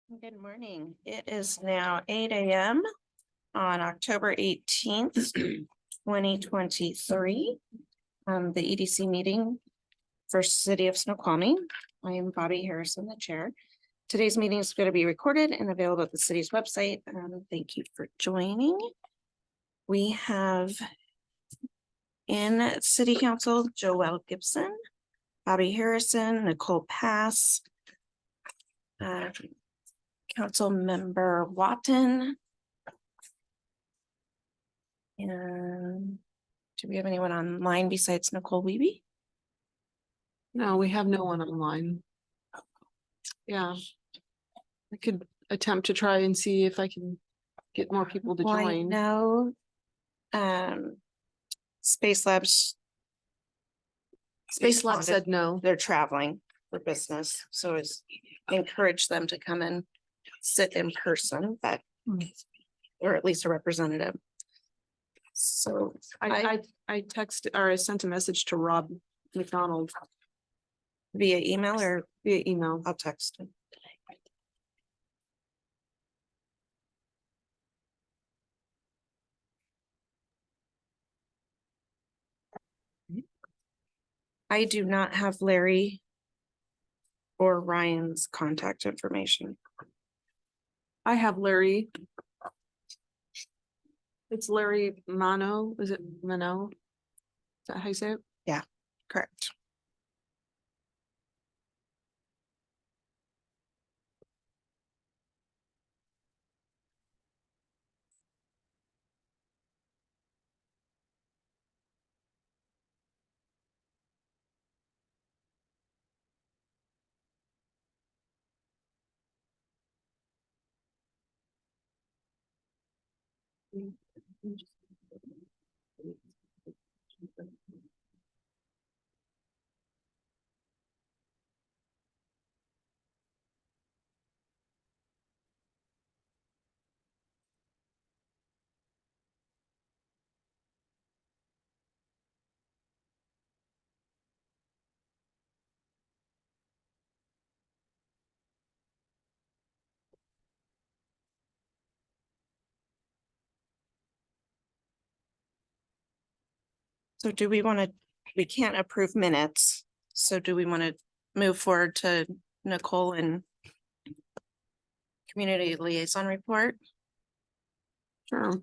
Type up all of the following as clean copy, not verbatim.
Good morning. It is now 8 a.m. on October 18th, 2023. The EDC meeting for City of Snoqualmie. I am Bobby Harrison, the chair. Today's meeting is going to be recorded and available at the city's website. Thank you for joining. We have in City Council, Joelle Gibson, Bobby Harrison, Nicole Pass, Council Member Watton. And do we have anyone online besides Nicole Wiebe? No, we have no one online. Yeah. I could attempt to try and see if I can get more people to join. No. Space Labs said no. They're traveling for business, so it's encourage them to come and sit in person, but or at least a representative. So I texted or I sent a message to Rob McDonald via email or via email. I'll text him. I do not have Larry or Ryan's contact information. I have Larry. It's Larry Mano. Is it Mano? Is that how you say it? Yeah, correct. So do we want to, we can't approve minutes. So do we want to move forward to Nicole and community liaison report? Sure.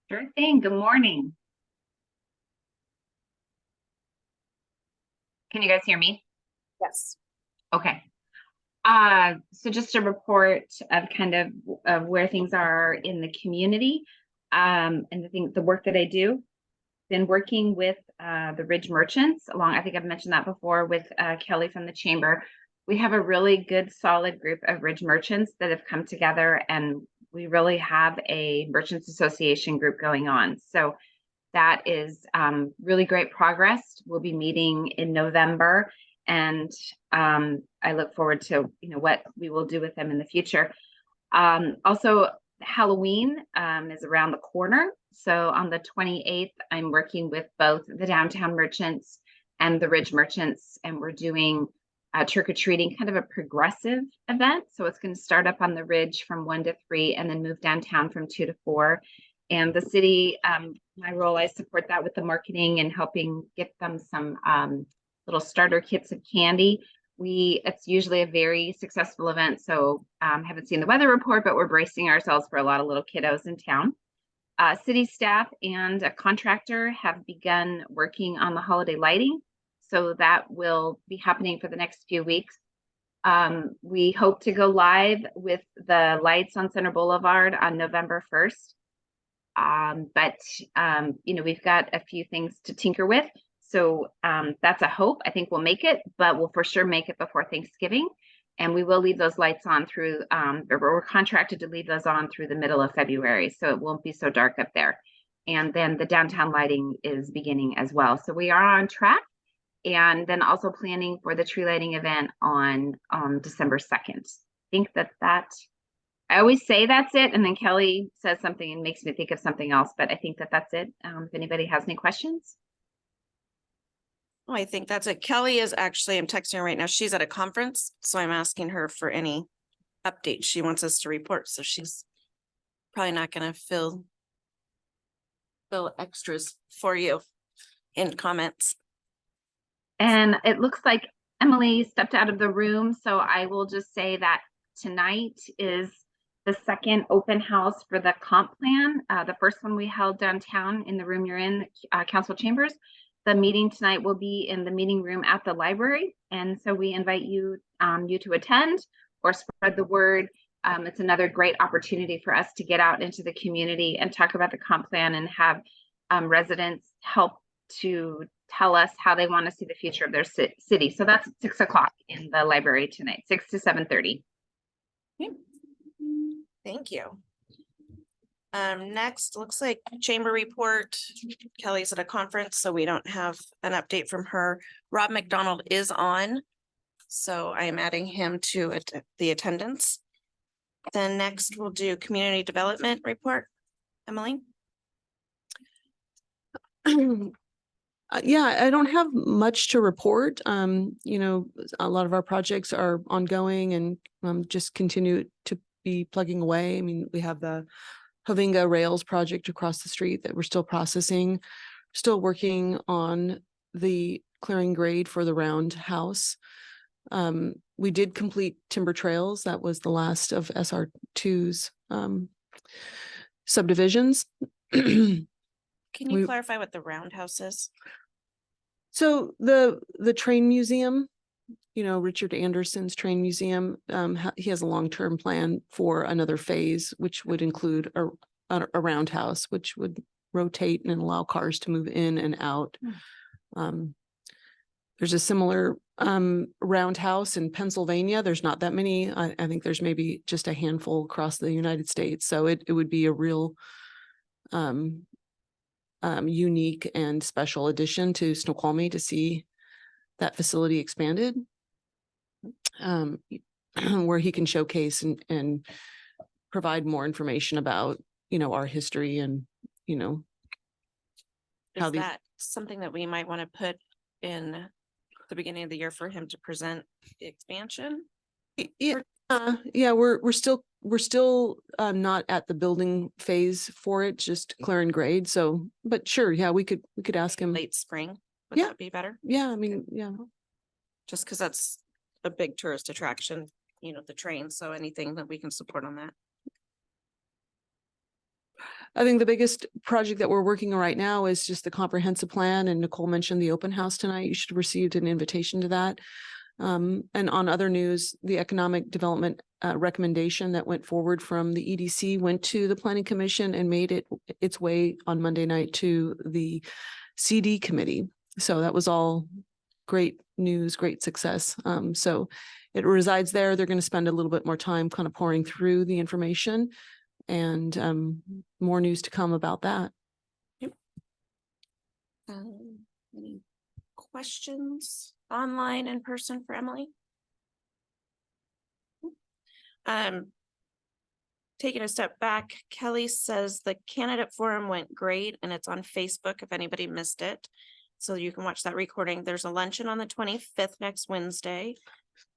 Sure thing. Good morning. Can you guys hear me? Yes. Okay. So just a report of kind of where things are in the community, and the work that I do. Been working with the Ridge Merchants along. I think I've mentioned that before with Kelly from the chamber. We have a really good, solid group of Ridge Merchants that have come together, and we really have a Merchants Association group going on. So that is really great progress. We'll be meeting in November, and I look forward to what we will do with them in the future. Also, Halloween is around the corner. So on the 28th, I'm working with both the Downtown Merchants and the Ridge Merchants, and we're doing trick-or-treating, kind of a progressive event. So it's going to start up on the Ridge from 1 to 3 and then move downtown from 2 to 4. And the city, my role, I support that with the marketing and helping get them some little starter kits of candy. It's usually a very successful event. So haven't seen the weather report, but we're bracing ourselves for a lot of little kiddos in town. City staff and a contractor have begun working on the holiday lighting. So that will be happening for the next few weeks. We hope to go live with the lights on Center Boulevard on November 1st. We've got a few things to tinker with. So that's a hope. I think we'll make it, but we'll for sure make it before Thanksgiving. And we will leave those lights on through, we're contracted to leave those on through the middle of February. So it won't be so dark up there. And then the downtown lighting is beginning as well. So we are on track. And then also planning for the tree lighting event on December 2nd. I think I always say that's it, and then Kelly says something and makes me think of something else, but I think that's it. If anybody has any questions. Oh, I think that's it. Kelly is actually, I'm texting her right now. She's at a conference, so I'm asking her for any updates she wants us to report. So she's probably not gonna fill extras for you in comments. And it looks like Emily stepped out of the room, so I will just say that tonight is the second open house for the comp plan. The first one we held downtown in the room you're in, council chambers. The meeting tonight will be in the meeting room at the library. And so we invite you, you to attend or spread the word. It's another great opportunity for us to get out into the community and talk about the comp plan and have residents help to tell us how they want to see the future of their city. So that's 6 o'clock in the library tonight, 6 to 7:30. Thank you. Next, looks like chamber report. Kelly's at a conference, so we don't have an update from her. Rob McDonald is on, so I am adding him to the attendance. Then next we'll do community development report. Emily? Yeah, I don't have much to report. You know, a lot of our projects are ongoing and just continue to be plugging away. I mean, we have the Hovinga Rails project across the street that we're still processing, still working on the clearing grade for the roundhouse. We did complete Timber Trails. That was the last of SR2's subdivisions. Can you We- clarify what the roundhouse is? So the train museum, you know, Richard Anderson's train museum, he has a long-term plan for another phase, which would include a roundhouse, which would rotate and allow cars to move in and out. There's a similar roundhouse in Pennsylvania. There's not that many. I think there's maybe just a handful across the United States. So it would be a real unique and special addition to Snoqualmie to see that facility expanded, where he can showcase and provide more information about, you know, our history and, you know, how Is these. that something that we might want to put in the beginning of the year for him to present the expansion? Yeah, yeah, we're still not at the building phase for it, just clearing grade. So, but sure, yeah, we could ask him. Late spring, would Yeah. that be better? Yeah, I mean, yeah. Just because that's a big tourist attraction, you know, the train, so anything that we can support on that. I think the biggest project that we're working on right now is just the comprehensive plan, and Nicole mentioned the open house tonight. You should have received an invitation to that. And on other news, the economic development recommendation that went forward from the EDC went to the Planning Commission and made its way on Monday night to the CD committee. So that was all great news, great success. So it resides there. They're going to spend a little bit more time kind of pouring through the information, and more news to come about that. Any questions online, in person for Emily? Taking a step back, Kelly says the candidate forum went great and it's on Facebook if anybody missed it. So you can watch that recording. There's a luncheon on the 25th next Wednesday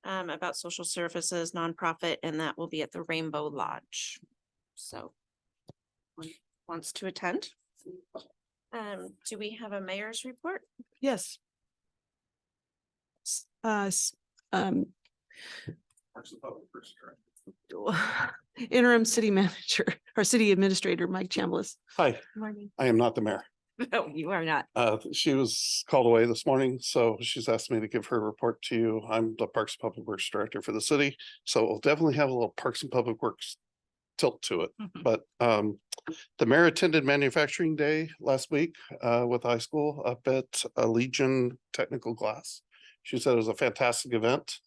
about social services, nonprofit, and that will be at the Rainbow Lodge. So wants to attend. Do we have a mayor's report? Yes. Interim city manager or city administrator, Mike Chambliss. Hi, Morning. I am not the mayor. No, you are not. She was called away this morning, so she's asked me to give her a report to you. I'm the Parks and Public Works Director for the city, so we'll definitely have a little Parks and Public Works tilt to it. But the mayor attended Manufacturing Day last week with high school up at Legion Technical Class. She said it was a fantastic event.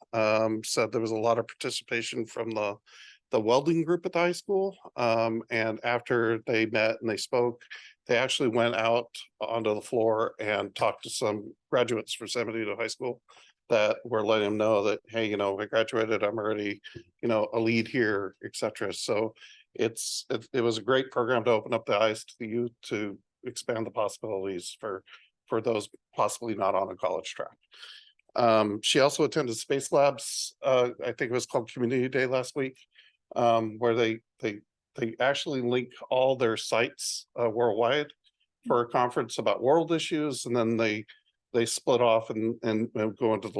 Said there was a lot of participation from the welding group at the high school. And after they met and they spoke, they actually went out onto the floor and talked to some graduates from San Benito High School that were letting them know that, hey, you know, I graduated, I'm already, you know, a lead here, etc. So it was a great program to open up the eyes to the youth, to expand the possibilities for for those possibly not on a college track. She also attended Space Labs, I think it was called Community Day last week, where they actually link all their sites worldwide for a conference about world issues, and then they split off and go into the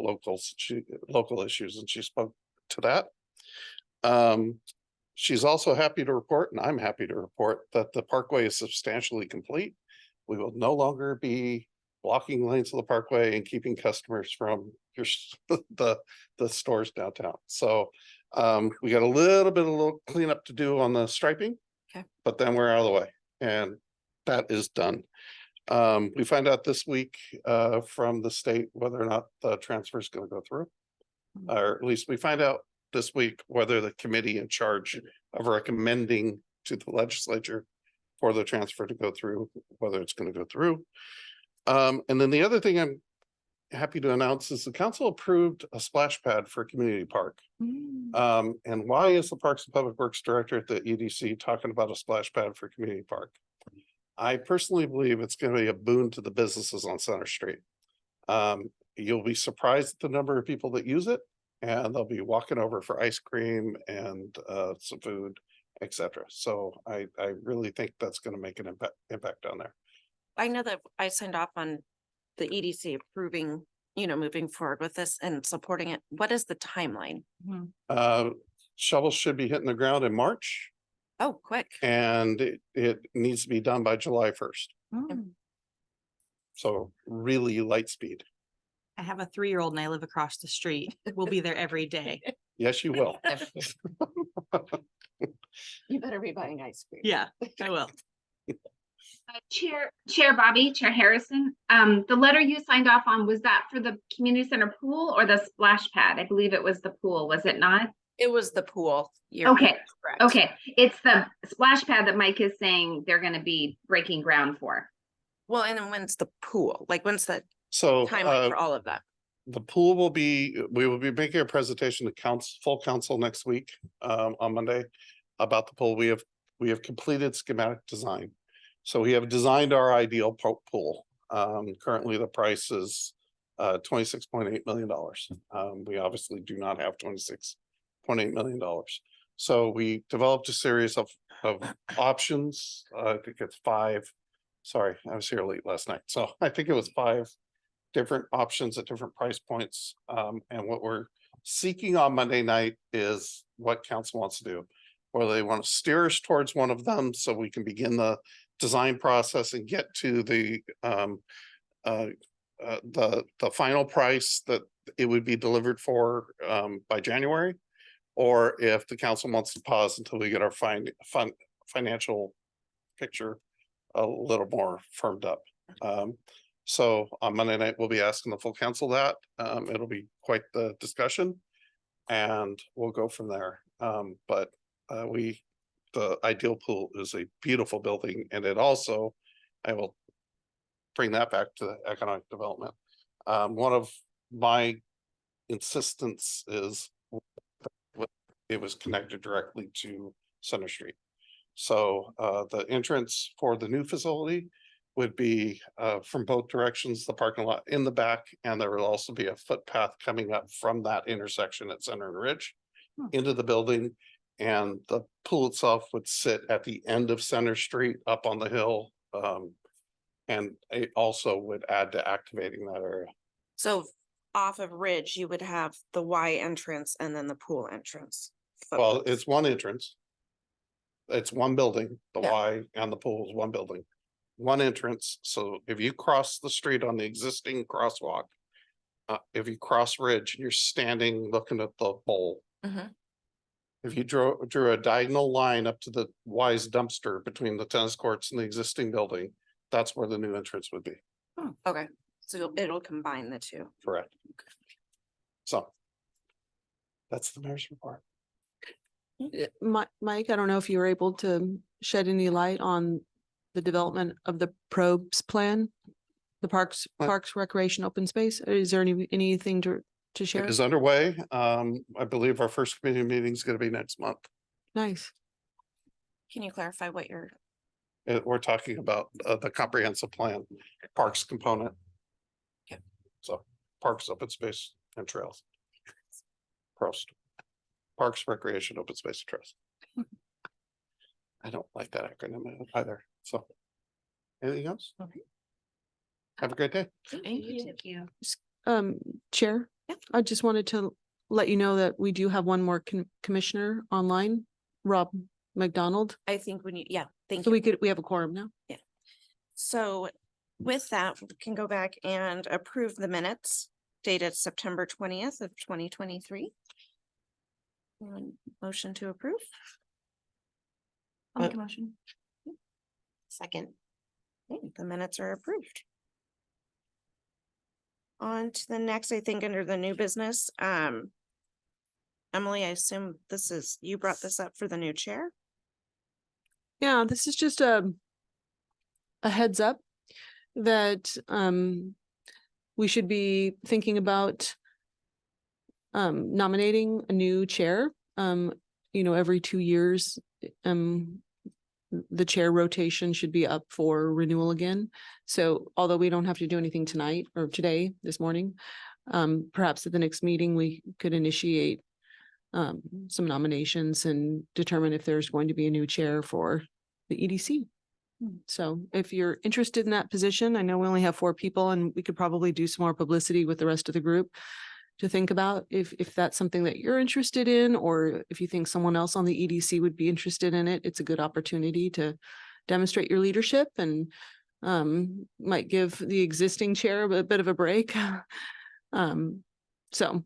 local issues, and she spoke to that. She's also happy to report, and I'm happy to report, that the parkway is substantially complete. We will no longer be blocking lanes of the parkway and keeping customers from the stores downtown. So we got a little cleanup to do on the striping, Okay. but then we're out of the way, and that is done. We find out this week from the state whether or not the transfer is going to go through, or at least we find out this week whether the committee in charge of recommending to the legislature for the transfer to go through, whether it's going to go through. And then the other thing I'm happy to announce is the council approved a splash pad for a community park. And why is the Parks and Public Works Director at the EDC talking about a splash pad for community park? I personally believe it's going to be a boon to the businesses on Center Street. You'll be surprised at the number of people that use it, and they'll be walking over for ice cream and some food, etc. So I really think that's going to make an impact down there. I know that I signed off on the EDC approving, moving forward with this and supporting it. What is the timeline? Shovels should be hitting the ground in March, Oh, quick. and it needs to be done by July 1st. So really light speed. I have a 3-year-old and I live across the street. We'll be there every day. Yes, you will. You better be buying ice cream. Yeah, I will. Chair Bobby, Chair Harrison, the letter you signed off on, was that for the community center pool or the splash pad? I believe it was the pool, was it not? It was the pool. Okay, correct. Okay, it's the splash pad that Mike is saying they're gonna be breaking ground for. Well, and then when's the pool? Like, when's the So timeline for all of that? the pool we will be making a presentation to full council next week, on Monday, about the pool. We have completed schematic design. So we have designed our ideal pool. Currently the price is $26.8 million. We obviously do not have $26.8 million. So we developed a series of options. I think it's 5. Sorry, I was here late last night. So I think it was 5 different options at different price points. And what we're seeking on Monday night is what council wants to do. Whether they want to steer us towards one of them so we can begin the design process and get to the final price that it would be delivered for by January, or if the council wants to pause until we get our financial picture a little more firmed up. So on Monday night, we'll be asking the full council that. It'll be quite the discussion, and we'll go from there. But the ideal pool is a beautiful building, and it also, I will bring that back to economic development. One of my insistence is it was connected directly to Center Street. So the entrance for the new facility would be from both directions, the parking lot in the back, and there will also be a footpath coming up from that intersection at Center and Ridge into the building. And the pool itself would sit at the end of Center Street up on the hill. And it also would add to activating that area. So off of Ridge, you would have the Y entrance and then the pool entrance. Well, it's one entrance. It's one building, the Yeah. Y and the pool is one building, one entrance. So if you cross the street on the existing crosswalk, if you cross Ridge, you're standing looking at the bowl. Mhm. If you drew a diagonal line up to the Y's dumpster between the tennis courts and the existing building, that's where the new entrance would be. Okay, so it'll combine the two. Correct. So that's the mayor's report. Mike, I don't know if you were able to shed any light on the development of the probes plan, the parks recreation open space. Is there anything to share? It is underway. I believe our first committee meeting is going to be next month. Nice. Can you clarify what you're We're talking about the comprehensive plan, parks component. Okay. So parks, open space and trails. Prost. Parks, recreation, open space and trails. I don't like that acronym either, so. Anything else? Okay. Have a great day. Thank you. Chair? Yeah. I just wanted to let you know that we do have one more commissioner online, Rob McDonald. I think when you, yeah, thank So you. we have a quorum now. So with that, we can go back and approve the minutes dated September 20th of 2023. Motion to approve. I'll make a motion. Second. Okay, the minutes are approved. On to the next, I think under the new business, Emily, I assume this is, you brought this up for the new chair? Yeah, this is just a heads up that we should be thinking about nominating a new chair. Every 2 years, the chair rotation should be up for renewal again. So although we don't have to do anything tonight or today, this morning, perhaps at the next meeting, we could initiate some nominations and determine if there's going to be a new chair for the EDC. So if you're interested in that position, I know we only have 4 people and we could probably do some more publicity with the rest of the group to think about if that's something that you're interested in, or if you think someone else on the EDC would be interested in it. It's a good opportunity to demonstrate your leadership and might give the existing chair a bit of a break. So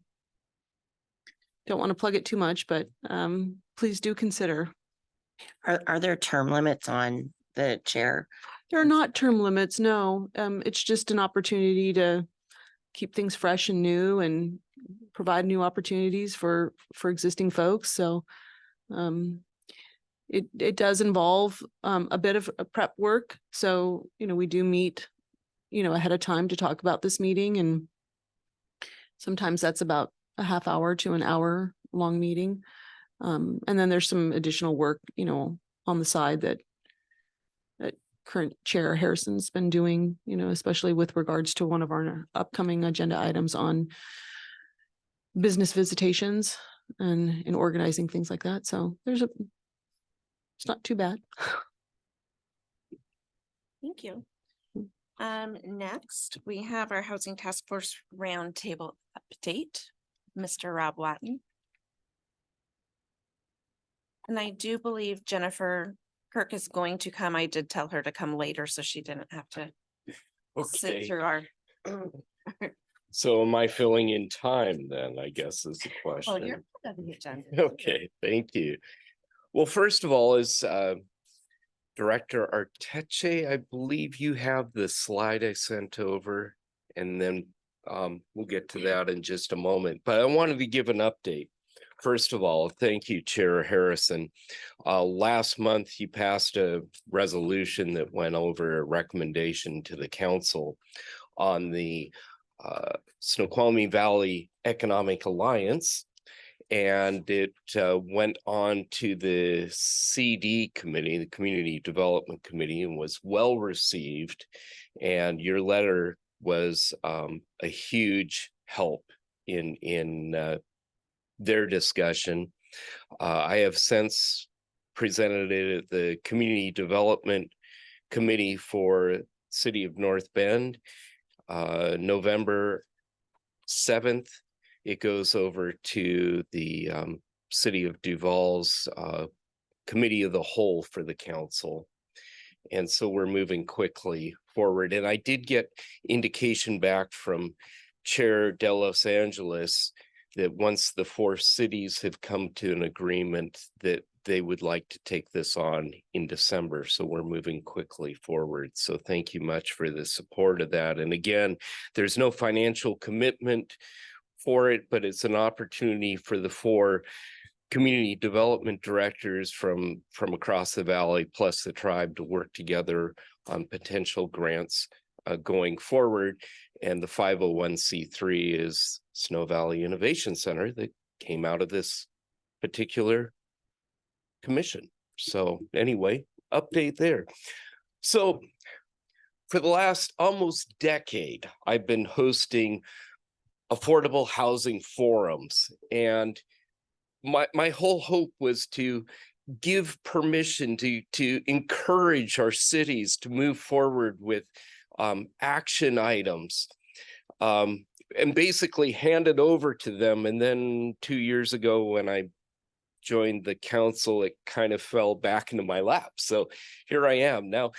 don't want to plug it too much, but please do consider. Are there term limits on the chair? There are not term limits, no. It's just an opportunity to keep things fresh and new and provide new opportunities for existing folks. So it does involve a bit of a prep work. So, we do meet, ahead of time to talk about this meeting, and sometimes that's about a half hour to an hour long meeting. And then there's some additional work, on the side that current chair Harrison's been doing, especially with regards to one of our upcoming agenda items on business visitations and in organizing things like that. So it's not too bad. Thank you. Next, we have our Housing Task Force Roundtable update, Mr. Rob Watton. And I do believe Jennifer Kirk is going to come. I did tell her to come later, so she didn't have to sit Okay, through our. so am I filling in time then, I guess is the Oh, you're question. part of the agenda. Okay, thank you. Well, first of all, as Director Arteche, I believe you have the slide I sent over, and then we'll get to that in just a moment. But I wanted to give an update. First of all, thank you, Chair Harrison. Last month, you passed a resolution that went over a recommendation to the council on the Snoqualmie Valley Economic Alliance. And it went on to the CD committee, the Community Development Committee, and was well received. And your letter was a huge help in their discussion. I have since presented it at the Community Development Committee for City of North Bend. November 7th, it goes over to the City of Duval's Committee of the Whole for the council. And so we're moving quickly forward. And I did get indication back from Chair De Los Angeles that once the 4 cities have come to an agreement that they would like to take this on in December. So we're moving quickly forward. So thank you much for the support of that. And again, there's no financial commitment for it, but it's an opportunity for the 4 community development directors from across the valley, plus the tribe, to work together on potential grants going forward. And the 501c3 is Snow Valley Innovation Center that came out of this particular commission. So anyway, update there. So for the last almost decade, I've been hosting affordable housing forums, and my whole hope was to give permission to encourage our cities to move forward with action items, and basically hand it over to them. And then 2 years ago, when I joined the council, it kind of fell back into my lap. So here I am now.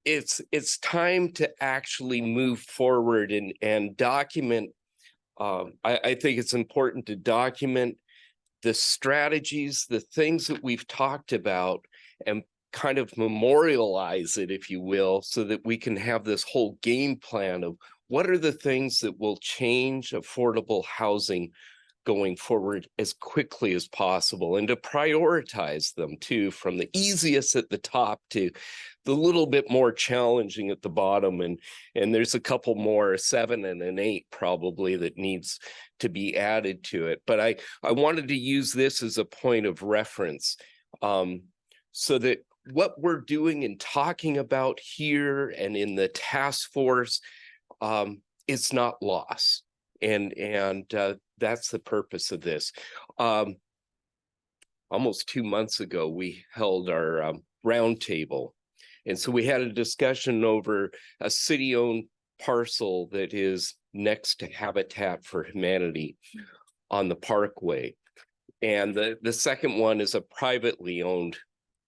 It's time to actually move forward and document. I think it's important to document the strategies, the things that we've talked about, and kind of memorialize it, if you will, so that we can have this whole game plan of what are the things that will change affordable housing going forward as quickly as possible, and to prioritize them too, from the easiest at the top to the little bit more challenging at the bottom. And there's a couple more, a 7 and an 8 probably, that needs to be added to it. But I wanted to use this as a point of reference, so that what we're doing and talking about here and in the task force, it's not lost. And that's the purpose of this. Almost 2 months ago, we held our roundtable. And so we had a discussion over a city-owned parcel that is next to Habitat for Humanity on the Parkway. And the second one is a privately owned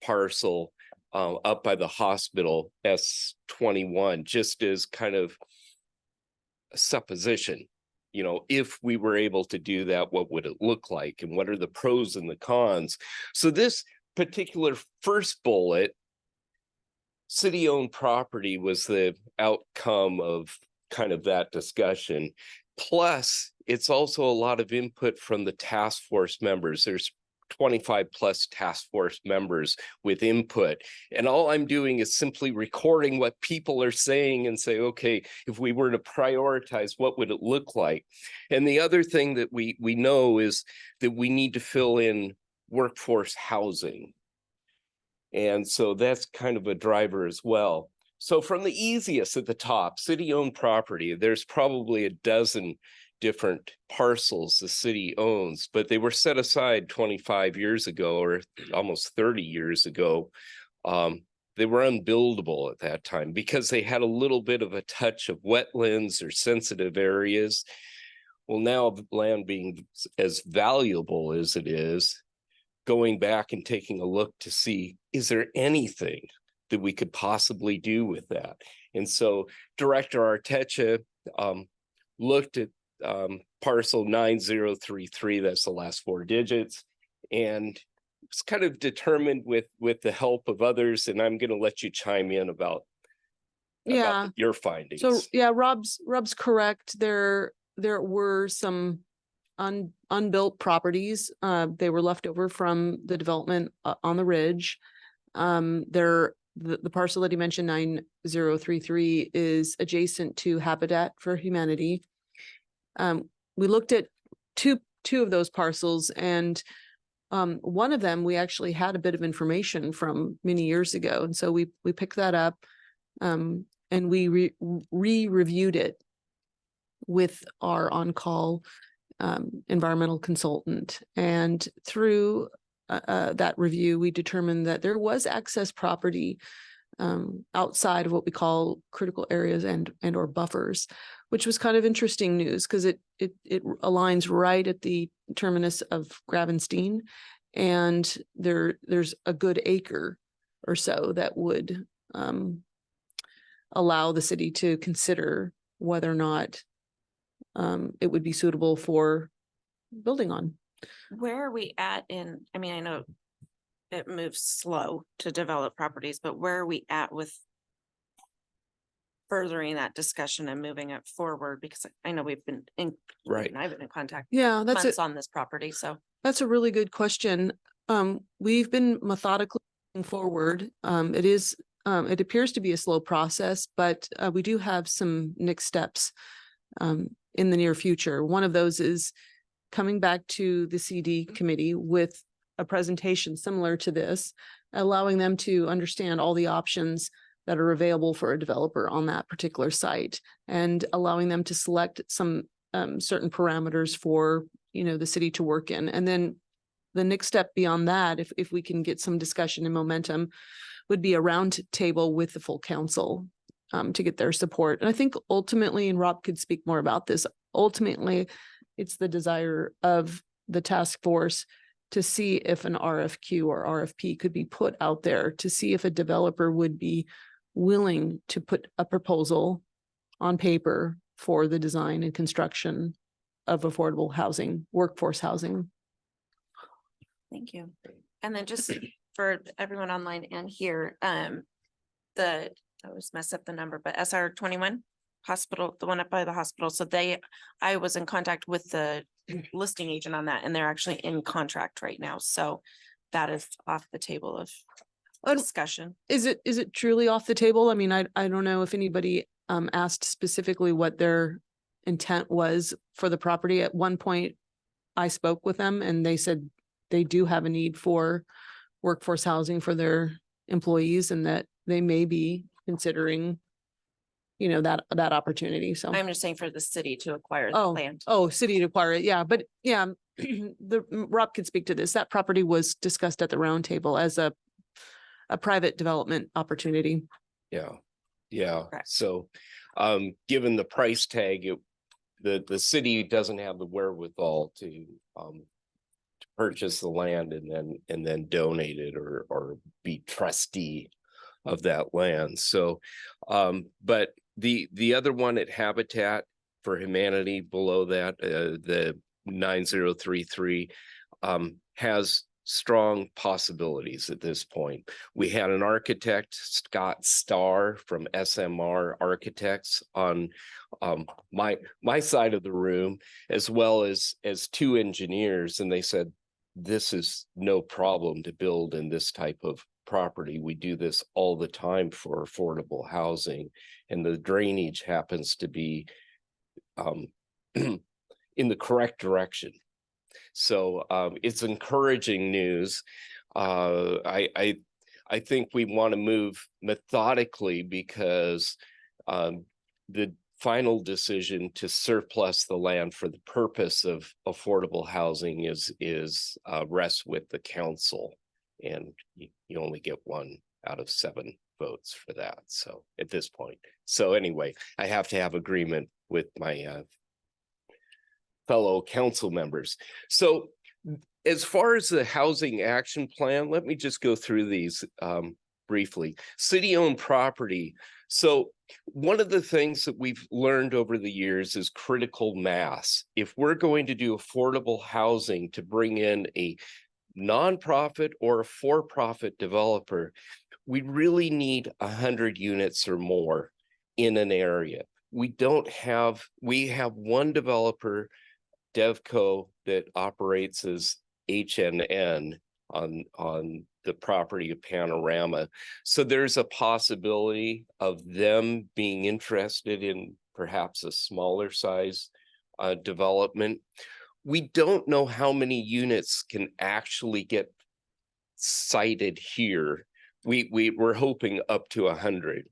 parcel up by the hospital, S21, just as kind of a supposition. You know, if we were able to do that, what would it look like? And what are the pros and the cons? So this particular first bullet, city-owned property, was the outcome of kind of that discussion. Plus, it's also a lot of input from the task force members. There's 25 plus task force members with input. And all I'm doing is simply recording what people are saying and say, okay, if we were to prioritize, what would it look like? And the other thing that we know is that we need to fill in workforce housing. And so that's kind of a driver as well. So from the easiest at the top, city-owned property, there's probably a dozen different parcels the city owns, but they were set aside 25 years ago, or almost 30 years ago. They were unbuildable at that time because they had a little bit of a touch of wetlands or sensitive areas. Well, now the land being as valuable as it is, going back and taking a look to see, is there anything that we could possibly do with that? And so Director Arteche looked at parcel 9033, that's the last 4 digits, and it's kind of determined with the help of others. And I'm going to let you chime in about your findings. So yeah, Rob's correct. There were some unbuilt properties. They were left over from the development on the ridge. The parcel that he mentioned, 9033, is adjacent to Habitat for Humanity. We looked at two of those parcels, and one of them we actually had a bit of information from many years ago, and so we picked that up, and we re-reviewed it with our on-call environmental consultant. And through that review, we determined that there was excess property outside of what we call critical areas and or buffers, which was kind of interesting news because it aligns right at the terminus of Gravenstein, and there's a good acre or so that would allow the city to consider whether or not it would be suitable for building on. Where are we at in, I mean, I know it moves slow to develop properties, but where are we at with furthering that discussion and moving it forward? Because I know we've been in, Right. and I've been in contact Yeah, that's months on this property, so. That's a really good question. We've been methodically moving forward. It appears to be a slow process, but we do have some next steps in the near future. One of those is coming back to the CD committee with a presentation similar to this, allowing them to understand all the options that are available for a developer on that particular site, and allowing them to select some certain parameters for, the city to work in. And then the next step beyond that, if we can get some discussion and momentum, would be a round table with the full council to get their support. And I think ultimately, and Rob could speak more about this, ultimately, it's the desire of the task force to see if an RFQ or RFP could be put out there, to see if a developer would be willing to put a proposal on paper for the design and construction of affordable housing, workforce housing. Thank you. And then just for everyone online and here, I always mess up the number, but SR 21 hospital, the one up by the hospital. So I was in contact with the listing agent on that, and they're actually in contract right now. So that is off the table of discussion. Is it truly off the table? I mean, I don't know if anybody asked specifically what their intent was for the property. At one point, I spoke with them and they said they do have a need for workforce housing for their employees, and that they may be considering, that opportunity. So I'm just saying for the city to acquire the Oh, land. city to acquire it. Yeah, but yeah, Rob could speak to this. That property was discussed at the round table as a private development opportunity. Yeah, yeah. Correct. So, given the price tag, the city doesn't have the wherewithal to purchase the land and then donate it or be trustee of that land. So, but the other one at Habitat for Humanity below that, the 9033, has strong possibilities at this point. We had an architect, Scott Starr from SMR Architects, on my side of the room, as well as two engineers, and they said, this is no problem to build in this type of property. We do this all the time for affordable housing, and the drainage happens to be in the correct direction. So it's encouraging news. I think we want to move methodically, because the final decision to surplus the land for the purpose of affordable housing is rests with the council, and you only get 1 out of 7 votes for that. So at this point, so anyway, I have to have agreement with my fellow council members. So as far as the housing action plan, let me just go through these briefly. City-owned property. So one of the things that we've learned over the years is critical mass. If we're going to do affordable housing to bring in a nonprofit or a for-profit developer, we really need 100 units or more in an area. We have one developer, Devco, that operates as HNN on the property of Panorama. So there's a possibility of them being interested in perhaps a smaller size development. We don't know how many units can actually get sited here. We're hoping up to 100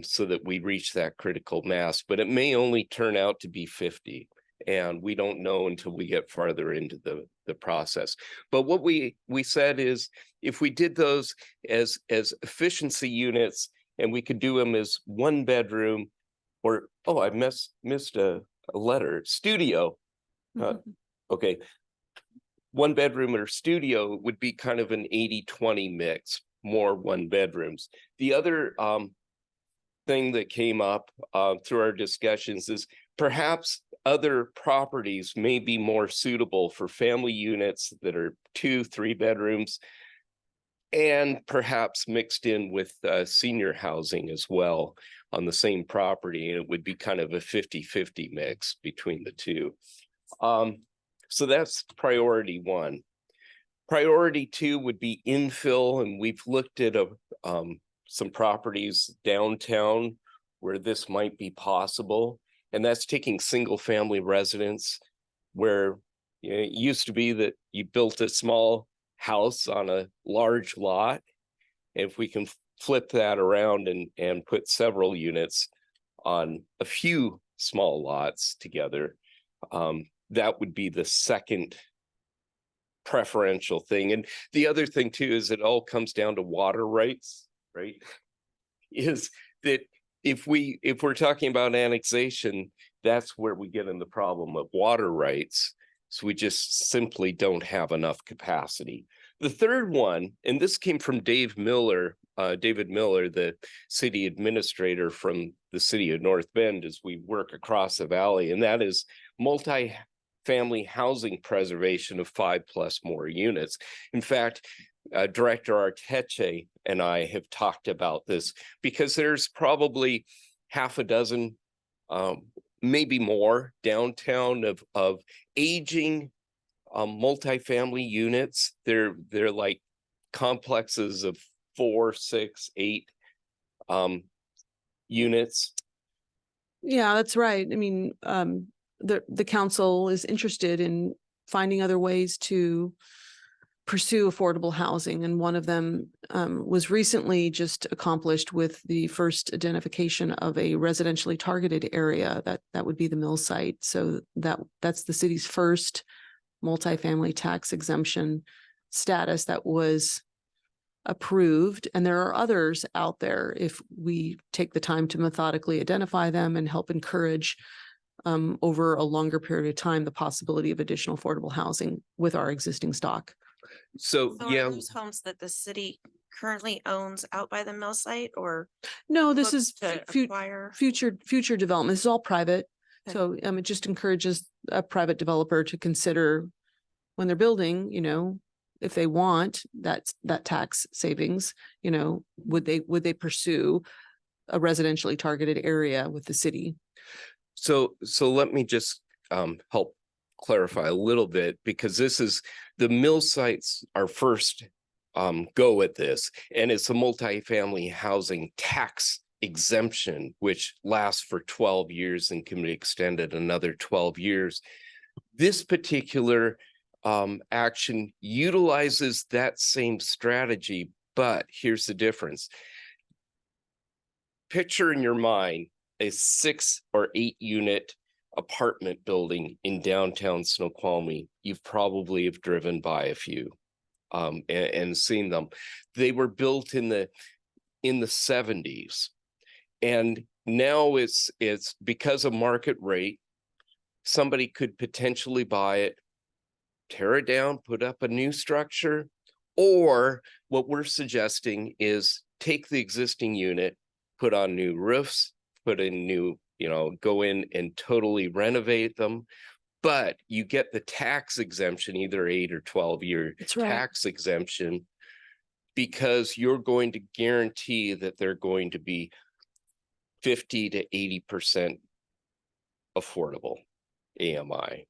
so that we reach that critical mass, but it may only turn out to be 50. And we don't know until we get farther into the process. But what we said is, if we did those as efficiency units, and we could do them as 1 bedroom, or I missed a letter, studio. Okay, 1 bedroom or studio would be kind of an 80-20 mix, more 1 bedrooms. The other thing that came up through our discussions is perhaps other properties may be more suitable for family units that are 2-3 bedrooms, and perhaps mixed in with senior housing as well on the same property. And it would be kind of a 50-50 mix between the two. So that's priority 1. Priority 2 would be infill, and we've looked at some properties downtown where this might be possible. And that's taking single family residence where it used to be that you built a small house on a large lot, If we can flip that around and put several units on a few small lots together, that would be the second preferential thing. And the other thing too is it all comes down to water rights, right? Is that if we're talking about annexation, that's where we get in the problem of water rights. So we just simply don't have enough capacity. The third one, and this came from David Miller, the city administrator from the city of North Bend, as we work across the valley, and that is multi-family housing preservation of 5+ more units. In fact, Director Arteche and I have talked about this because there's probably half a dozen, maybe more downtown of aging multifamily units. They're like complexes of 4, 6, 8 units. Yeah, that's right. I mean, the council is interested in finding other ways to pursue affordable housing. And one of them was recently just accomplished with the first identification of a residentially targeted area that would be the mill site. So that's the city's first multifamily tax exemption status that was approved. And there are others out there if we take the time to methodically identify them and help encourage over a longer period of time the possibility of additional affordable housing with our existing stock. So So yeah, are those homes that the city currently owns out by the mill site or No, this looks is to fu- acquire? future development. This is all private. Okay. So it just encourages a private developer to consider when they're building, if they want that tax savings, would they pursue a residentially targeted area with the city? so let me just help clarify a little bit, because this is the mill sites are first go at this, and it's a multifamily housing tax exemption, which lasts for 12 years and can be extended another 12 years. This particular action utilizes that same strategy, but here's the difference. Picture in your mind a 6 or 8 unit apartment building in downtown Snoqualmie. You've probably have driven by a few and seen them. They were built in the 70s, and now it's because of market rate. Somebody could potentially buy it, tear it down, put up a new structure, or what we're suggesting is take the existing unit, put on new roofs, put in new, go in and totally renovate them. But you get the tax exemption, either 8 or 12-year That's right. tax exemption, because you're going to guarantee that they're going to be 50 to 80% affordable AMI,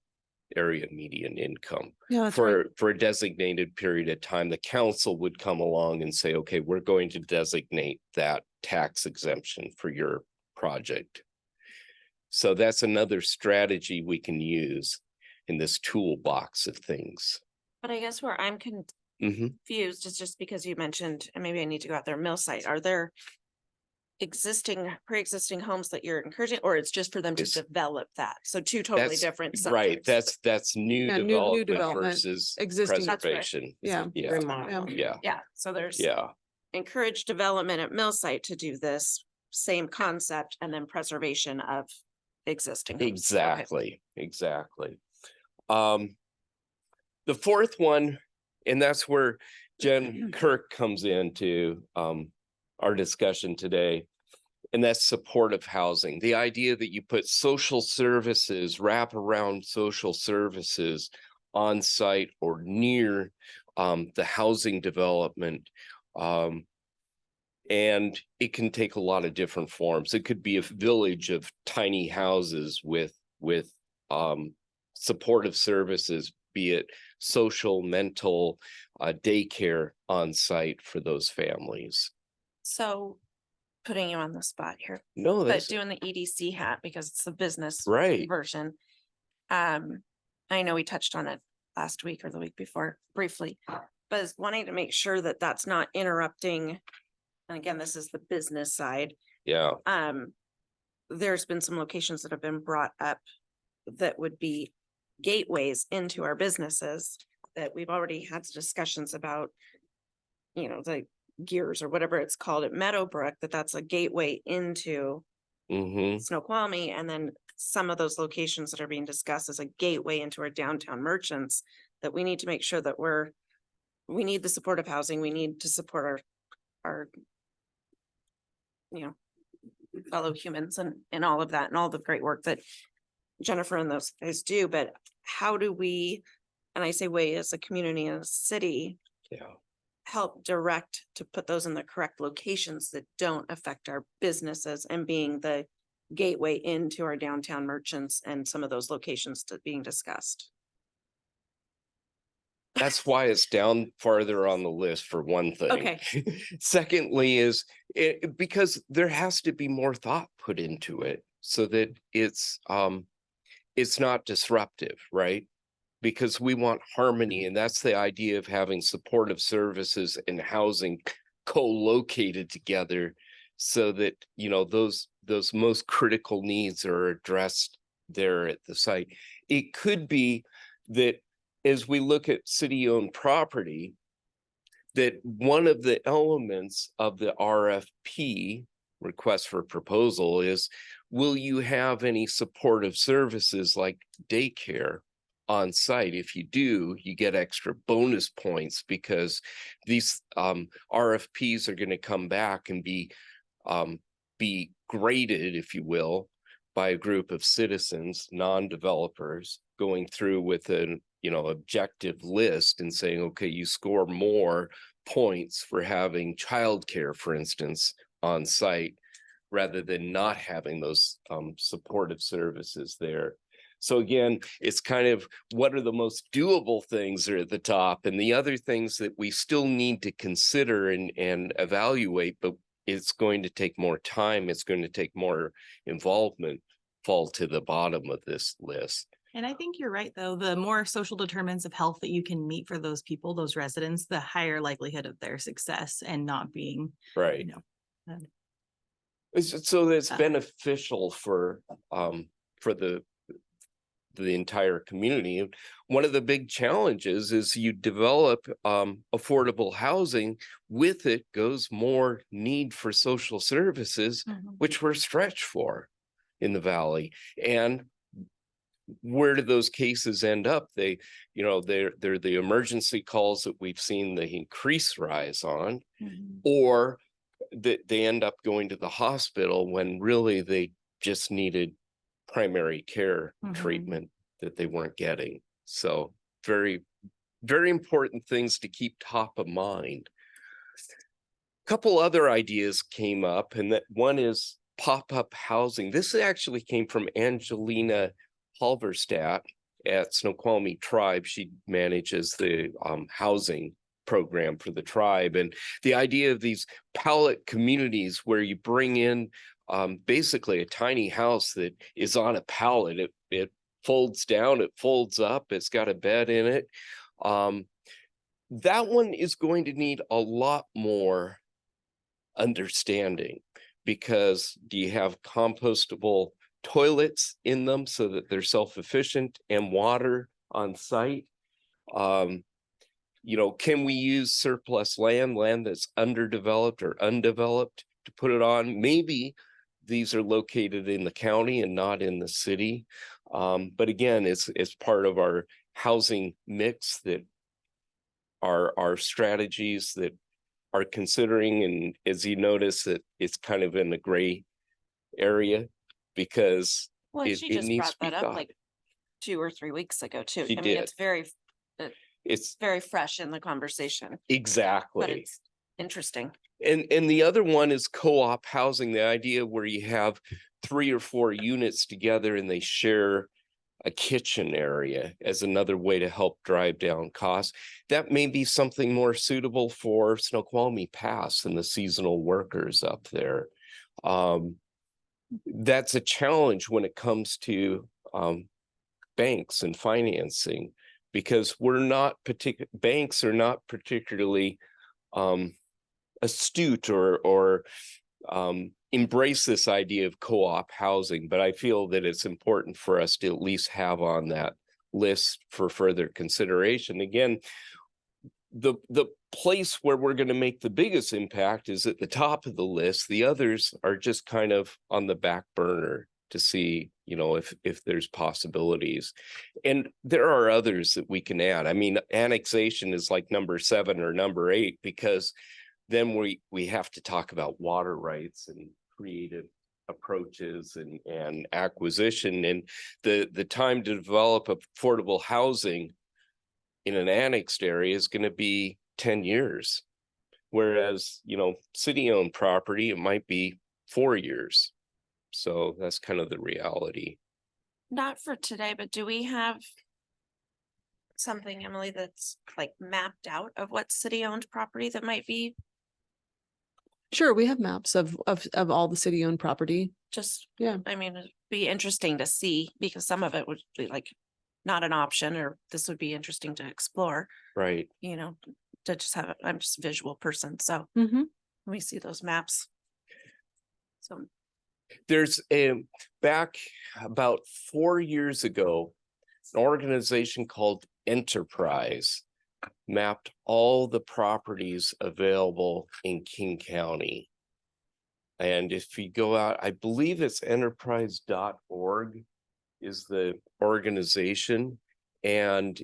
area median income. Yeah, that's right. For a designated period of time. The council would come along and say, okay, we're going to designate that tax exemption for your project. So that's another strategy we can use in this toolbox of things. But I guess where I'm Mhm. confused is just because you mentioned, and maybe I need to go out there, mill site, are there pre-existing homes that you're encouraging, or it's just for them to It's- develop that? So two totally That's different right. subjects. That's new Yeah, new development development, versus existing. That's right. preservation. Yeah. Yeah, Remodel. yeah, Yeah, so there's yeah. encourage development at mill site to do this same concept and then preservation of existing homes. Okay. Exactly. The fourth one, and that's where Jen Kirk comes into our discussion today, and that's supportive housing. The idea that you put social services, wrap around social services on site or near the housing development. And it can take a lot of different forms. It could be a village of tiny houses with supportive services, be it social, mental, daycare on site for those families. So putting you on the spot here, No, but that's doing the EDC hat because it's the business right. version. I know we touched on it last week or the week before briefly, but is wanting to make sure that that's not interrupting. And again, this is the business side. Yeah, There's been some locations that have been brought up that would be gateways into our businesses that we've already had discussions about, you know, the gears or whatever it's called at Meadowbrook, that's a gateway into Snoqualmie. And then some of those locations that are being discussed as a gateway into our downtown merchants, that we need to make sure that we need the supportive housing. We need to support our, you know, fellow humans and all of that and all the great work that Jennifer and those guys do. But how do we, and I say we as a community and a city, yeah. help direct to put those in the correct locations that don't affect our businesses and being the gateway into our downtown merchants and some of those locations being discussed? That's why it's down farther on the list for one thing. Okay. Secondly is because there has to be more thought put into it so that it's not disruptive, right? Because we want harmony, and that's the idea of having supportive services and housing co-located together so that, you know, those most critical needs are addressed there at the site. It could be that as we look at city-owned property, that one of the elements of the RFP, request for proposal, is, will you have any supportive services like daycare on site? If you do, you get extra bonus points because these RFPs are going to come back and be graded, if you will, by a group of citizens, non-developers, going through with an objective list and saying, okay, you score more points for having childcare, for instance, on site, rather than not having those supportive services there. So again, it's kind of what are the most doable things are at the top, and the other things that we still need to consider and evaluate, but it's going to take more time, it's going to take more involvement, fall to the bottom of this list. And I think you're right, though. The more social determinants of health that you can meet for those people, those residents, the higher likelihood of their success and not being, Right. you know, So it's beneficial for the entire community. One of the big challenges is you develop affordable housing. With it goes more need for social services, which we're stretched for in the valley. And where do those cases end up? They're the emergency calls that we've seen the increase rise on, or that they end up going to the hospital when really they just needed primary care treatment that they weren't getting. So very, very important things to keep top of mind. A couple other ideas came up, and that one is pop-up housing. This actually came from Angelina Halverstadt at Snoqualmie Tribe. She manages the housing program for the tribe, and the idea of these pallet communities where you bring in basically a tiny house that is on a pallet. It folds down, it folds up, it's got a bed in it. That one is going to need a lot more understanding, because do you have compostable toilets in them so that they're self-efficient, and water on site? Can we use surplus land that's underdeveloped or undeveloped to put it on? Maybe these are located in the county and not in the city. But again, it's part of our housing mix that our strategies that are considering. And as you notice, that it's kind of in the gray area, because She just brought that up like 2 or 3 weeks ago too. She I mean, did. it's very fresh in the conversation, Exactly. but it's interesting. And the other one is co-op housing, the idea where you have 3 or 4 units together and they share a kitchen area as another way to help drive down costs. That may be something more suitable for Snoqualmie Pass and the seasonal workers up there. That's a challenge when it comes to banks and financing, because we're not banks are not particularly astute or embrace this idea of co-op housing, but I feel that it's important for us to at least have on that list for further consideration. Again, the place where we're going to make the biggest impact is at the top of the list. The others are just kind of on the back burner to see, you know, if there's possibilities. And there are others that we can add. I mean, annexation is like number 7 or number 8, because then we have to talk about water rights and creative approaches and acquisition, and the time to develop affordable housing in an annexed area is going to be 10 years. Whereas, you know, city-owned property, it might be 4 years. So that's kind of the reality. Not for today, but do we have something, Emily, that's like mapped out of what city-owned property that might be Sure, we have maps of all the city-owned property. just, Yeah. I mean, it'd be interesting to see because some of it would be like not an option, or this would be interesting to explore, Right. you know, to just have, I'm just a visual person, so Mm-hmm. we see those maps. So, There's a back about 4 years ago, an organization called Enterprise mapped all the properties available in King County. And if you go out, I believe it's enterprise.org is the organization. And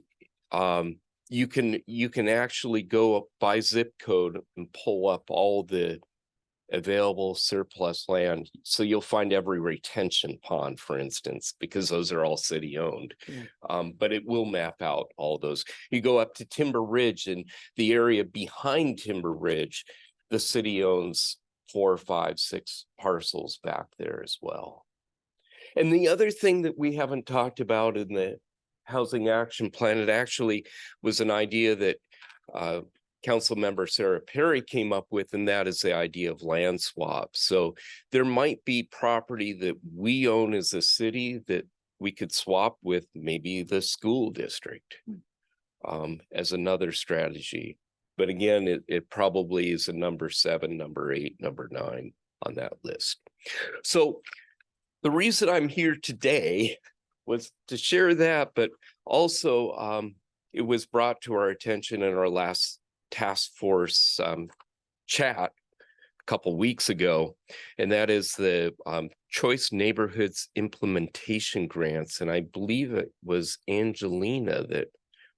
you can actually go up by zip code and pull up all the available surplus land. So you'll find every retention pond, for instance, because those are all city owned. But it will map out all those. You go up to Timber Ridge, and the area behind Timber Ridge, the city owns 4, 5, 6 parcels back there as well. And the other thing that we haven't talked about in the housing action plan, it actually was an idea that Council member Sarah Perry came up with, and that is the idea of land swap. So there might be property that we own as a city that we could swap with maybe the school district as another strategy. But again, it probably is a number 7, number 8, number 9 on that list. So the reason I'm here today was to share that, but also it was brought to our attention in our last task force chat a couple weeks ago, and that is the Choice Neighborhoods Implementation Grants. And I believe it was Angelina that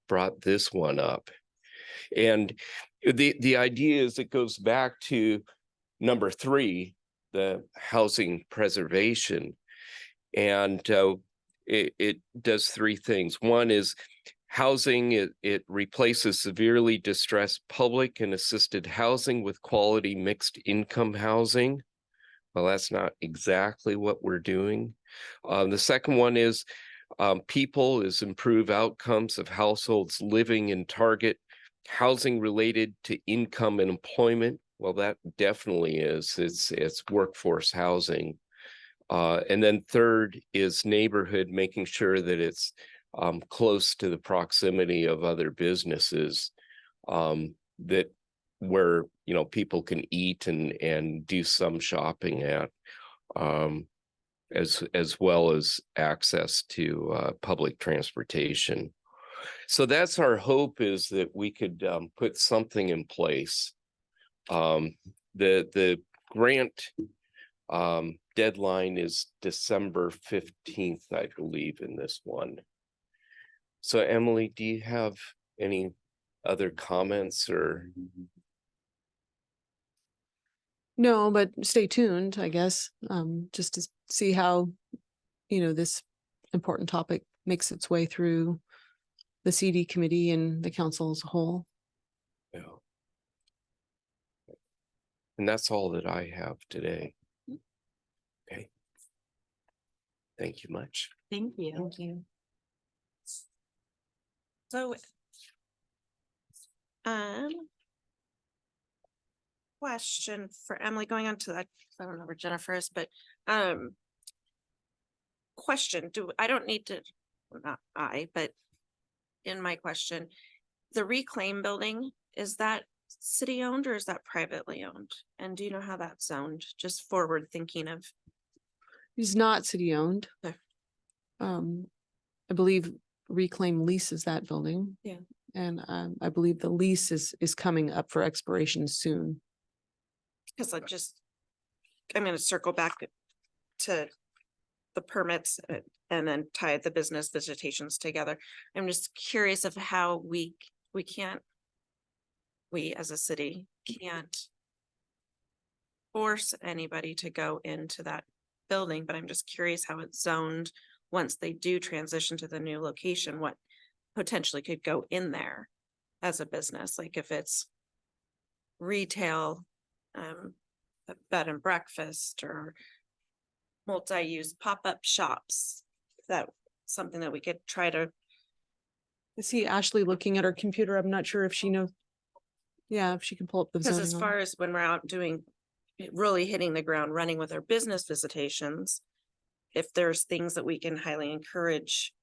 brought this one up. And the idea is it goes back to number 3, the housing preservation. And it does 3 things. One is housing, it replaces severely distressed public and assisted housing with quality mixed income housing. Well, that's not exactly what we're doing. The second one is people is improve outcomes of households living in target housing related to income and employment. Well, that definitely is. It's workforce housing. And then third is neighborhood, making sure that it's close to the proximity of other businesses that where, you know, people can eat and do some shopping at, as well as access to public transportation. So that's our hope, is that we could put something in place. The grant deadline is December 15th, I believe, in this one. So Emily, do you have any other comments or? No, but stay tuned, I guess, just to see how, you know, this important topic makes its way through the CD committee and the council as a whole. Yeah. And that's all that I have today. Okay. Thank you much. Thank you. thank you. So, question for Emily, going on to that, I don't know where Jennifer is, but, question, I don't need to, well, not I, but in my question. The Reclaim Building, is that city owned or is that privately owned? And do you know how that's zoned? Just forward thinking of, It's not city owned. Okay. I believe Reclaim leases that building. Yeah. And I believe the lease is coming up for expiration soon. because I'm gonna circle back to the permits and then tie the business visitations together. I'm just curious of how we as a city can't force anybody to go into that building, but I'm just curious how it's zoned once they do transition to the new location, what potentially could go in there as a business, like if it's retail, a bed and breakfast or multi-use pop-up shops. That something that we could try to, I see Ashley looking at her computer. I'm not sure if she knows. Yeah, if she can pull up the because zoning. as on- far as when we're out doing, really hitting the ground running with our business visitations, if there's things that we can highly encourage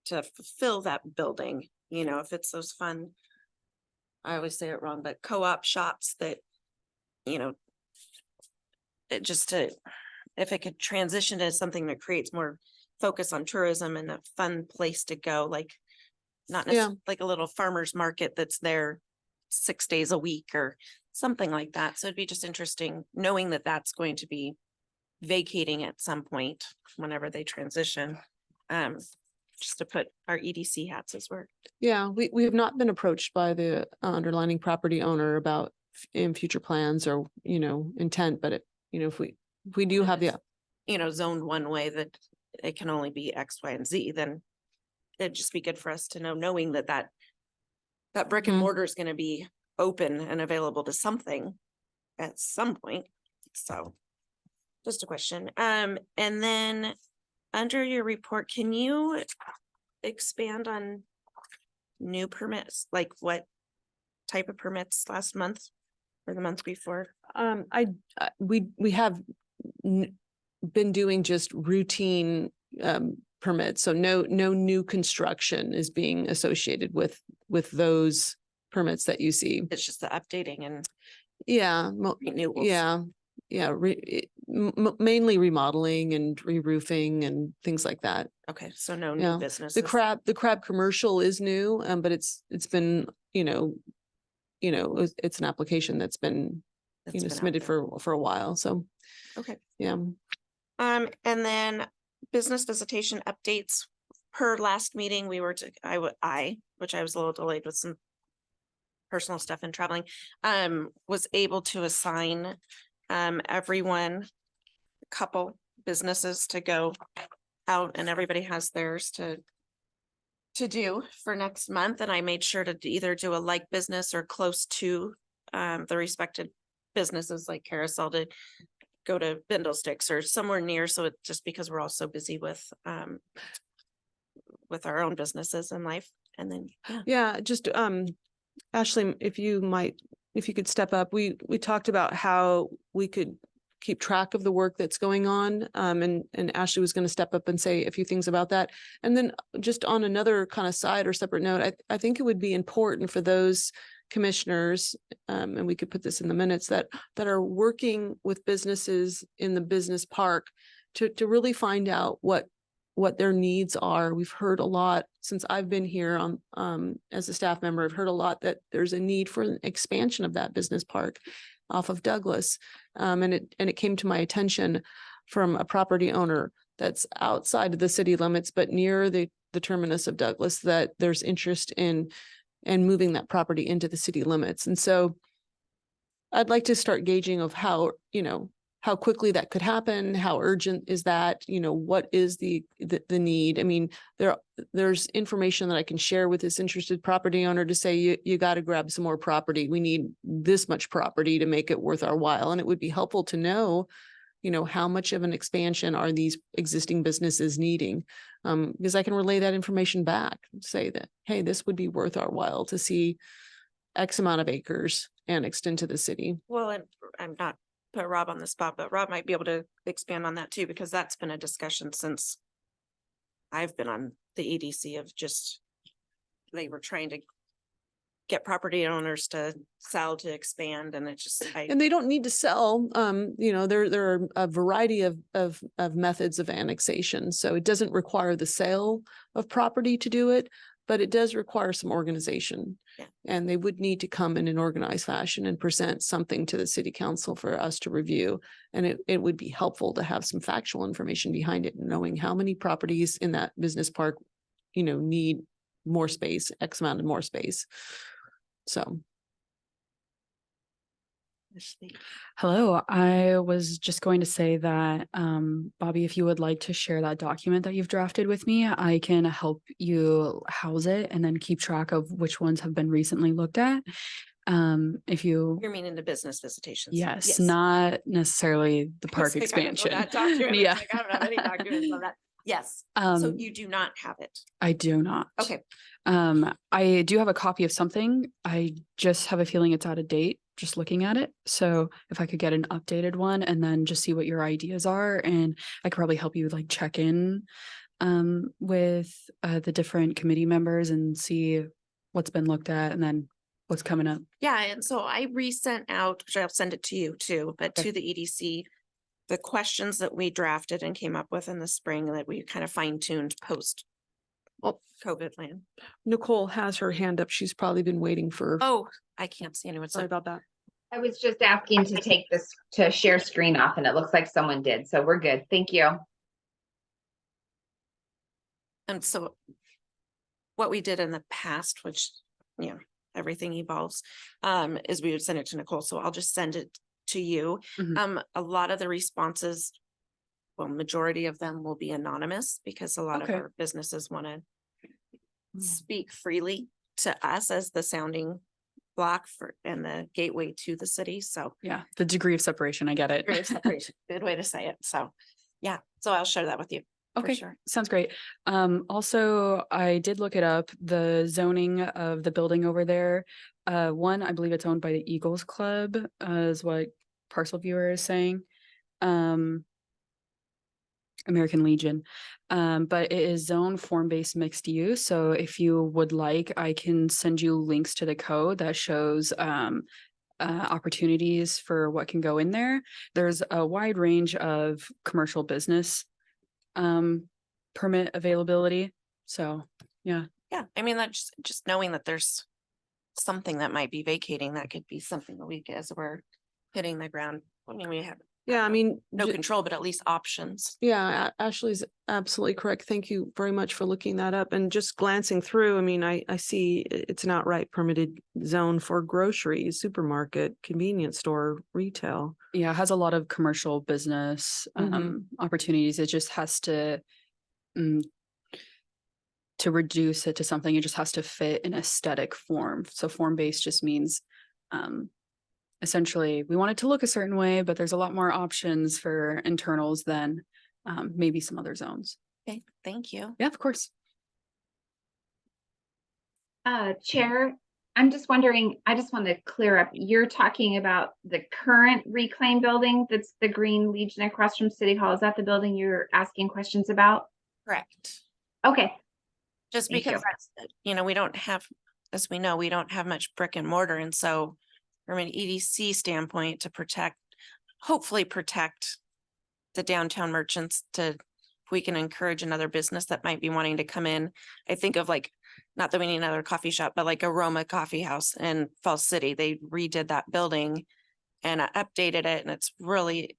to fulfill that building, if it's those fun, I always say it wrong, but co-op shops that, it just to, if it could transition to something that creates more focus on tourism and a fun place to go, like not Yeah. necessarily like a little farmer's market that's there 6 days a week or something like that. So it'd be just interesting knowing that that's going to be vacating at some point whenever they transition. Just to put our EDC hats as work. Yeah, we have not been approached by the underlining property owner about in future plans or, intent, but if we do have the, Zoned one way that it can only be X, Y, and Z, then it'd just be good for us to know, knowing that brick and Mhm. mortar is gonna be open and available to something at some point. So just a question. And then under your report, can you expand on new permits? Like what type of permits last month or the month before? we have been doing just routine permits. So no new construction is being associated with those permits that you see. It's just the updating and Yeah, renewals. yeah, mainly remodeling and re-roofing and things like that. Okay, so no Yeah. new businesses. The crab commercial is new, but it's been, it's an application that's been, that's been out submitted there. for a while. So, Okay. yeah. And then business visitation updates. Per last meeting, we were which I was a little delayed with some personal stuff and traveling, was able to assign everyone a couple businesses to go out, and everybody has theirs to do for next month. And I made sure to either do a like business or close to the respected businesses, like Carousel, to go to Bindlesticks or somewhere near. So it's just because we're all so busy with our own businesses in life. And then, Yeah, just Ashley, if you could step up, we talked about how we could keep track of the work that's going on. And Ashley was going to step up and say a few things about that. And then just on another kind of side or separate note, I think it would be important for those commissioners, and we could put this in the minutes, that are working with businesses in the business park to really find out what their needs are. We've heard a lot since I've been here as a staff member. I've heard a lot that there's a need for an expansion of that business park off of Douglas. And it came to my attention from a property owner that's outside of the city limits, but near the terminus of Douglas, that there's interest in moving that property into the city limits. And so I'd like to start gauging of how quickly that could happen. How urgent is that? What is the need? I mean, there's information that I can share with this interested property owner to say, you got to grab some more property. We need this much property to make it worth our while. And it would be helpful to know, how much of an expansion are these existing businesses needing? Because I can relay that information back, say that, hey, this would be worth our while to see X amount of acres annexed into the city. well, and I'm not put Rob on the spot, but Rob might be able to expand on that too, because that's been a discussion since I've been on the EDC of just they were trying to get property owners to sell, to expand, and it just, And they don't need to sell, there are a variety of methods of annexation. So it doesn't require the sale of property to do it, but it does require some organization. Yeah. And they would need to come in an organized fashion and present something to the city council for us to review. And it would be helpful to have some factual information behind it, knowing how many properties in that business park, need more space, X amount of more space. So. Hello, I was just going to say that, Bobby, if you would like to share that document that you've drafted with me, I can help you house it and then keep track of which ones have been recently looked at. If you, you're meaning the business visitations. yes, not necessarily the I was park like, I don't know expansion. that document. Yeah. Like, I don't have any documents on that. Yes, so Um, you do not have it. I do not. Okay, I do have a copy of something. I just have a feeling it's out of date, just looking at it. So if I could get an updated one and then just see what your ideas are, and I could probably help you like check in with the different committee members and see what's been looked at and then what's coming up. yeah, and so I resent out, which I'll send it to you too, but Okay. to the EDC, the questions that we drafted and came up with in the spring that we kind of fine tuned post COVID land. Nicole has her hand up. She's probably been waiting for. Oh, I can't see anyone. Sorry So about that. I was just asking to take this, to share screen off, and it looks like someone did, so we're good. Thank you. And so what we did in the past, which, everything evolves, is we would send it to Nicole. So I'll just send it to you. Mhm. A lot of the responses, well, majority of them will be anonymous because a lot of Okay. our businesses want to speak freely to us as the sounding block for, and the gateway to the city. So Yeah, the degree of separation, I get it. great separation, good way to say it. So, yeah, so I'll share that with you. for Okay, sure. sounds great. Also, I did look it up, the zoning of the building over there. One, I believe it's owned by the Eagles Club, is what Parcel Viewer is saying. American Legion. But it is zone form-based mixed use. So if you would like, I can send you links to the code that shows opportunities for what can go in there. There's a wide range of commercial business permit availability. So, yeah. Yeah, I mean, that's just knowing that there's something that might be vacating, that could be something that we, as we're hitting the ground. I mean, we have Yeah, I mean. no control, but at least options. Yeah, Ashley's absolutely correct. Thank you very much for looking that up. And just glancing through, I mean, I see it's an outright permitted zone for groceries, supermarket, convenience store, retail. Yeah, it has a lot of commercial business opportunities. It just has to reduce it to something, it just has to fit an aesthetic form. So form-based just means essentially we want it to look a certain way, but there's a lot more options for internals than maybe some other zones. Okay, thank you. Yeah, of course. Chair, I'm just wondering, I just want to clear up, you're talking about the current reclaim building that's the Green Legion across from City Hall. Is that the building you're asking questions about? Correct. Okay, Just Thank because you. that's, we don't have, as we know, we don't have much brick and mortar. And so from an EDC standpoint to hopefully protect the downtown merchants, if we can encourage another business that might be wanting to come in. I think of like, not that we need another coffee shop, but like Aroma Coffee House in Falls City. They redid that building and updated it. And it's really,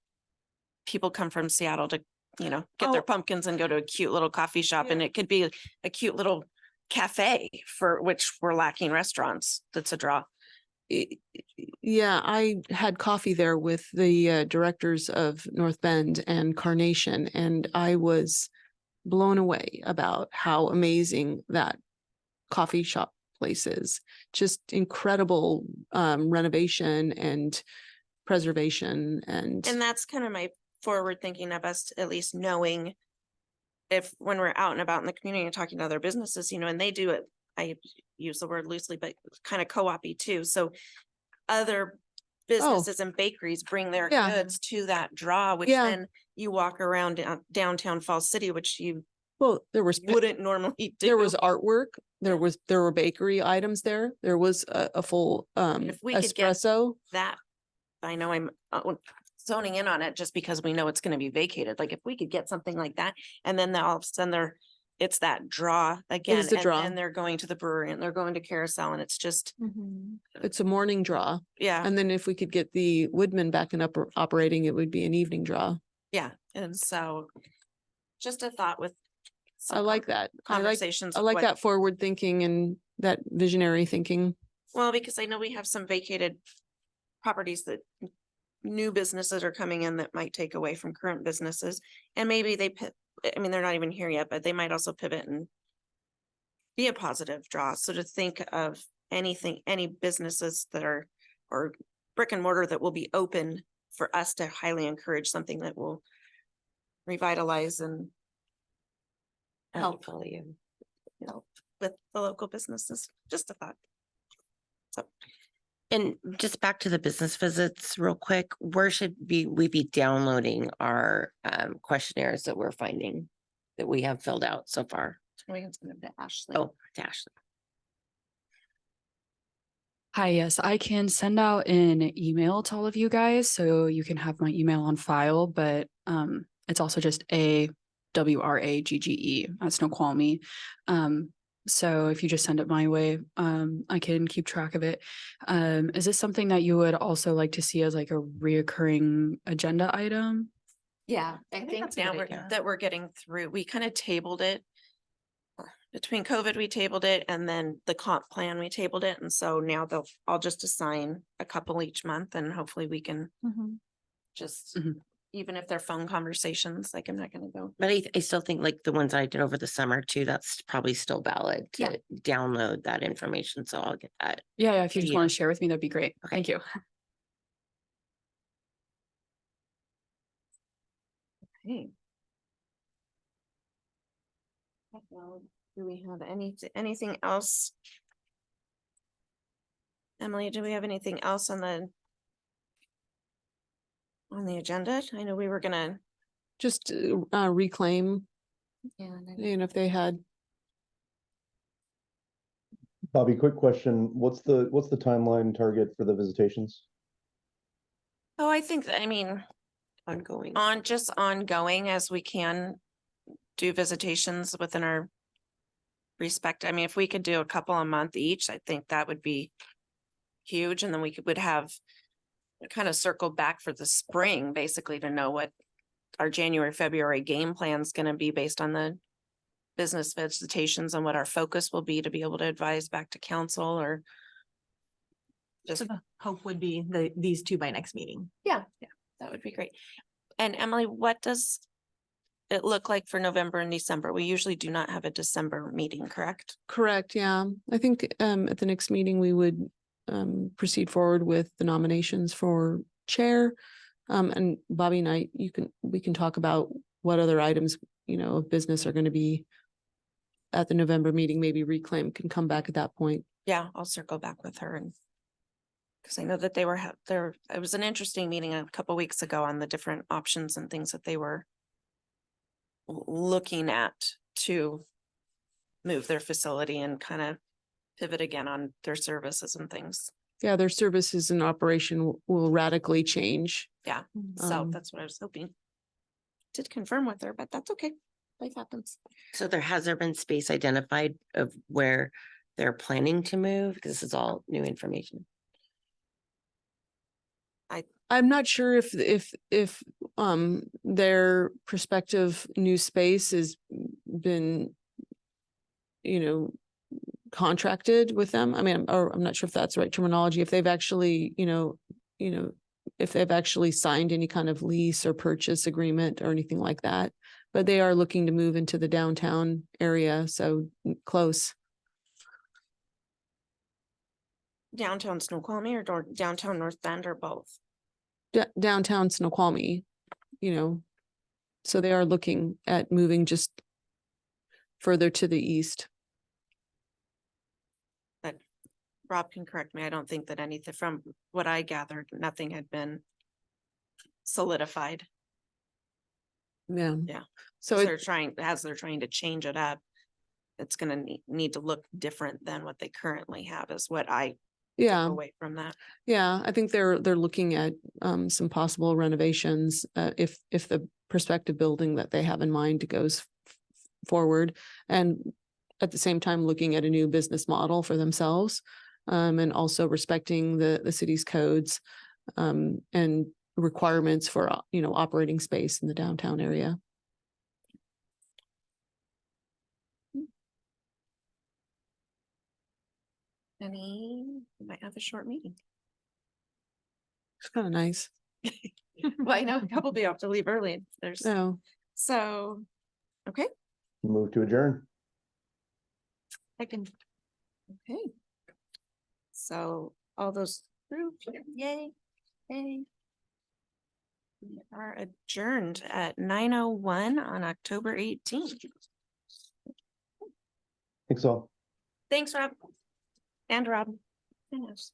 people come from Seattle to, get their pumpkins and go to a cute little coffee shop. And it could be a cute little cafe for which we're lacking restaurants. That's a draw. Yeah, I had coffee there with the directors of North Bend and Carnation, and I was blown away about how amazing that coffee shop place is. Just incredible renovation and preservation And that's kind of my forward thinking of us at least knowing if when we're out and about in the community and talking to other businesses, and they do it, I use the word loosely, but kind of co-op-y too. So other businesses and bakeries bring their Yeah. goods to that draw, which Yeah. then you walk around downtown Falls City, which you Well, there was, wouldn't normally do. there was artwork, Yeah. there were bakery items there. There was a full If we could get espresso. that, I know I'm zoning in on it just because we know it's gonna be vacated. Like if we could get something like that and then all of a sudden it's that draw again. is the and draw. then they're going to the brewery and they're going to Carousel and it's just, It's a morning draw. yeah, And then if we could get the Woodman back and up operating, it would be an evening draw. yeah. And so just a thought with. I like that. Conversations. I of like what- that forward thinking and that visionary thinking. Well, because I know we have some vacated properties that new businesses are coming in that might take away from current businesses. And maybe I mean, they're not even here yet, but they might also pivot and be a positive draw. So to think of anything, any businesses that are, or brick and mortar that will be open for us to highly encourage something that will revitalize and help, Volume. help with the local businesses. Just a thought. So. And just back to the business visits real quick, where should we be downloading our questionnaires that we're finding that we have filled out so far? We can send them to Ashley. Oh, to Ashley. Hi, yes, I can send out an email to all of you guys, so you can have my email on file, but it's also just AWRAGGE at Snoqualmie. So if you just send it my way, I can keep track of it. Is this something that you would also like to see as like a reoccurring agenda item? Yeah, I think think that's a now good we're, idea. that we're getting through, we kind of tabled it. Between COVID, we tabled it and then the comp plan, we tabled it. And so now I'll just assign a couple each month and hopefully we can just, Mhm. even if they're phone conversations, like I'm not gonna go. But I still think like the ones I did over the summer too, that's probably still valid Yeah. to download that information. So I'll get that. Yeah, if you just Yeah. want to share with me, that'd be great. Okay. Thank you. Hey. Well, do we have anything else? Emily, do we have anything else on the agenda? I know we were gonna. Just reclaim, Yeah. and if they had, Bobby, quick question. What's the timeline target for the visitations? Oh, I think, I mean, Ongoing. just ongoing as we can do visitations within our respect. I mean, if we could do a couple a month each, I think that would be huge. And then would have kind of circle back for the spring, basically to know what our January, February game plan is going to be based on the business visitations and what our focus will be to be able to advise back to council or just, So the hope would be these two by next meeting. that would be great. And Emily, what does it look like for November and December? We usually do not have a December meeting, correct? correct, yeah. I think at the next meeting, we would proceed forward with the nominations for chair. And Bobby and I, we can talk about what other items, of business are going to be at the November meeting. Maybe Reclaim can come back at that point. Yeah, I'll circle back with her and because I know that they were there. It was an interesting meeting a couple weeks ago on the different options and things that they were looking at to move their facility and kind of pivot again on their services and things. Yeah, their services and operation will radically change. Yeah, so Um, that's what I was hoping. Did confirm with her, but that's okay. Life happens. So has there been space identified of where they're planning to move? Because this is all new information. I'm not sure if their prospective new space has been, contracted with them. I mean, or I'm not sure if that's the right terminology, if they've actually, if they've actually signed any kind of lease or purchase agreement or anything like that. But they are looking to move into the downtown area, so close. Downtown Snoqualmie or downtown North Bend or both? Downtown Snoqualmie, so they are looking at moving just further to the east. But Rob can correct me. I don't think that anything from what I gathered, nothing had been solidified. Yeah. Yeah. So So it, they're trying, as they're trying to change it up, it's gonna need to look different than what they currently have is what I took yeah, away from that. yeah, I think they're looking at some possible renovations if the prospective building that they have in mind goes forward, and at the same time looking at a new business model for themselves, and also respecting the city's codes and requirements for operating space in the downtown area. We might have a short meeting. It's kind of nice. Well, I know a couple people have to leave early. There's, No, so, okay, Move to adjourn. Second. okay. So all those approved, yay, yay. We are adjourned at 9:01 on October 18th. Thanks all. Thanks, Rob. And Rob. And us.